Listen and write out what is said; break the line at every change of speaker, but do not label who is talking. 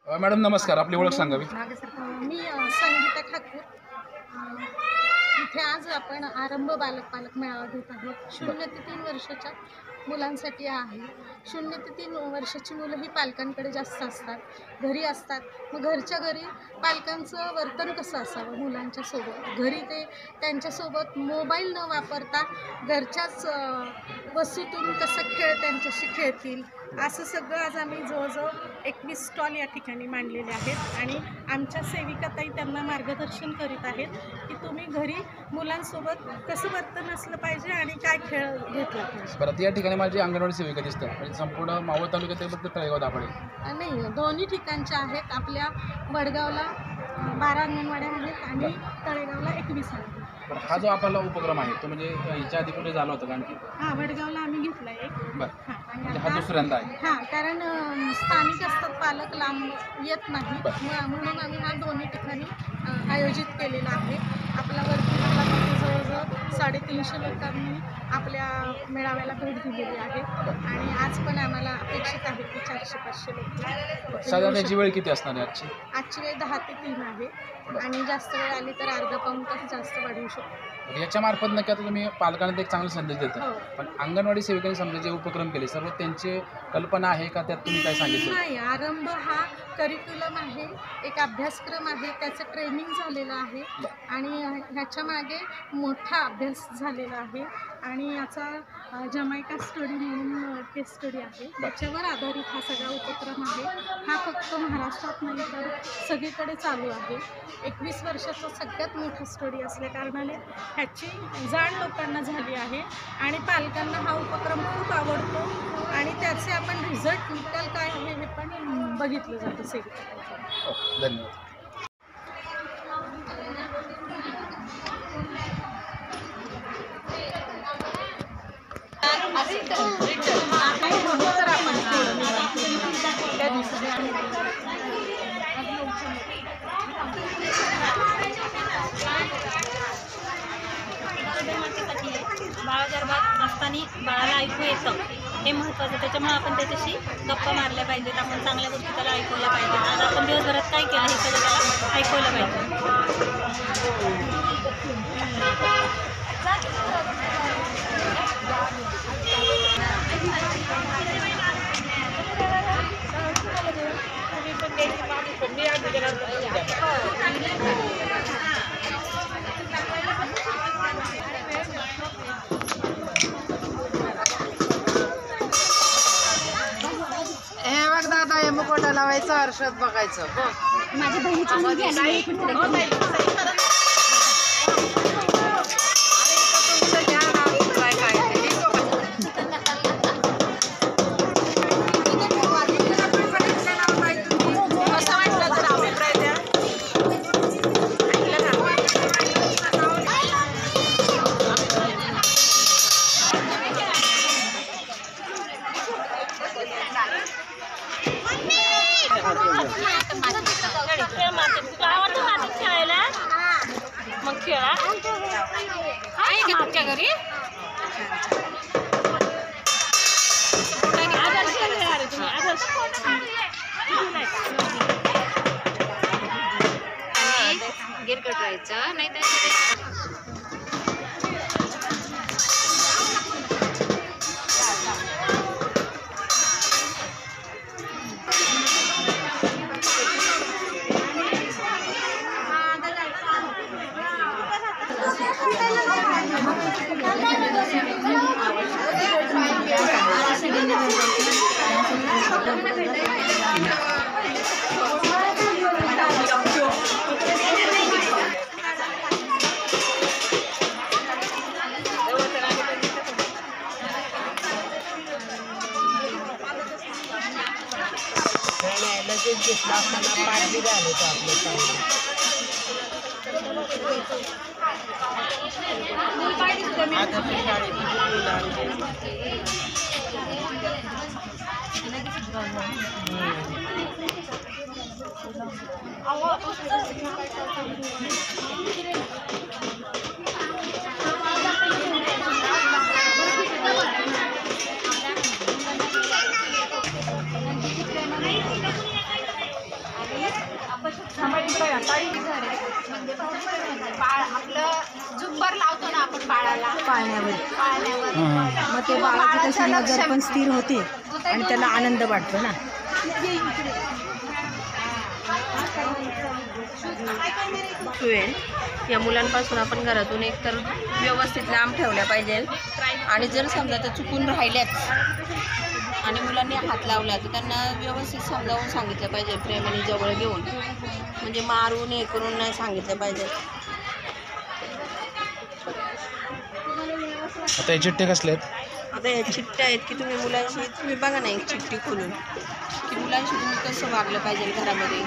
Madam नमस्कार, आपली ओळख सांगावी.
मी संगीता ठाकूर. इथे आज आपण आरंभ पालक मेळावा घेत आहोत. 0 ते 3 वर्षाच्या मुलांसाठी आहे. 0 ते 3 वर्षाची मुलं ही पालकांकडे जास्त असतात, घरी असतात. मग घरच्या घरी पालकांचं वर्तन कसं असावं मुलांच्या सोबत, घरी ते त्यांच्यासोबत मोबाईल न वापरता घरच्याच वस्तूतून कसं त्यांच्याशी खेळतील, असं सगळं आज आम्ही जवळजवळ 21 स्टॉल या ठिकाणी मांडलेले आहेत. आणि आमच्या सेविकाताई त्यांना मार्गदर्शन करीत आहेत की तुम्ही घरी मुलांसोबत कसं वर्तन असलं पाहिजे आणि काय खेळ घेतला पाहिजे.
परत या ठिकाणी माझी अंगणवाडी सेविका दिसतात, म्हणजे संपूर्ण मावळ तालुक्यात फक्त तळेगाव दाभाडे
नाही, दोन्ही ठिकाणच्या आहेत. आपल्या वडगावला 12 अंगणवाड्या आहेत आणि तळेगावला 21 आहेत.
हा जो आपला उपक्रम आहे तो म्हणजे याच्या आधी कुठे झाला होता का आणखी?
हां, वडगावला आम्ही घेतला एक.
बरं, म्हणजे हा दुसऱ्यांदा आहे.
हां, कारण स्थानिक असतात पालक, लांब येत नाही, म्हणून आम्ही हा दोन्ही ठिकाणी आयोजित केलेला आहे. आपला वरती जवळजवळ 350 लोकांनी आपल्या मेळाव्याला भेट दिलेली आहे आणि आज पण आम्हाला अपेक्षित आहे की 400-500 लोक.
साधारण त्याची वेळ किती असणार आहे
आजची वेळ 10 ते 3 आहे आणि जास्त वेळ आली तर अर्धा पाऊण तास जास्त वाढवू शकतो.
याच्या मार्फत नक्की आता तुम्ही पालकांना एक चांगला संदेश देता.
हो.
पण अंगणवाडी सेविकांनी समजा जे उपक्रम केले सर्व त्यांची कल्पना आहे का, त्यात तुम्ही काय सांगितलं?
नाही, आरंभ हा करिक्युलम आहे, एक अभ्यासक्रम आहे, त्याचं ट्रेनिंग झालेलं आहे आणि ह्याच्या मागे मोठा अभ्यास झालेला आहे आणि याचा जमैका स्टडी म्हणून केस स्टडी आहे, त्याच्यावर आधारित हा सगळा उपक्रम आहे. हा फक्त महाराष्ट्रात नाही तर सगळीकडे चालू आहे. 21 वर्षाचा सगळ्यात मोठा स्टडी असल्या कारणाने ह्याची जाण लोकांना झाली आहे आणि पालकांना हा उपक्रम खूप आवडतो आणि त्याचे आपण रिझल्ट निकाल काय आहे हे पण बघितलं जातं सेविका.
धन्यवाद.
बाळ गर्भात असताना बाळाला ऐकू येतं हे महत्त्वाचं, त्याच्यामुळे आपण त्याच्याशी गप्पा मारल्या पाहिजेत, आपण चांगल्या गोष्टी त्याला ऐकवल्या पाहिजेत. आज आपण दिवसभरात काय केलं हे सगळं त्याला ऐकवलं पाहिजे.
हे बघ दादा, हे मुकोटा लावायचं, अर्षद बघायचं.
माझ्या बहिणीची मुलगी आली. मग खेळा आहे का तुमच्या घरी? गिर कटवायचं नाही तर
लगेच घेतला असताना पाठ बी झालं होतं आपल्या
आपलं झुंबर लावतो ना आपण बाळाला पाळण्यावर
मग ते बाळाची कशी नजर पण स्थिर होते आणि त्याला आनंद वाटतो ना.
या मुलांपासून आपण घरातून एकतर व्यवस्थित लांब ठेवल्या पाहिजे आणि जर समजा त्या चुकून राहिल्यात आणि मुलांनी हात लावला तर त्यांना व्यवस्थित समजावून सांगितलं पाहिजे, प्रेमाने जवळ घेऊन, म्हणजे मारून हे करून नाही सांगितलं पाहिजे.
आता हे चिठ्ठे कसले आहेत?
आता या चिठ्ठ्या आहेत की तुम्ही बघा ना एक चिठ्ठी खोलून की मुलांशी तुम्ही कसं वागलं पाहिजे घरामध्ये.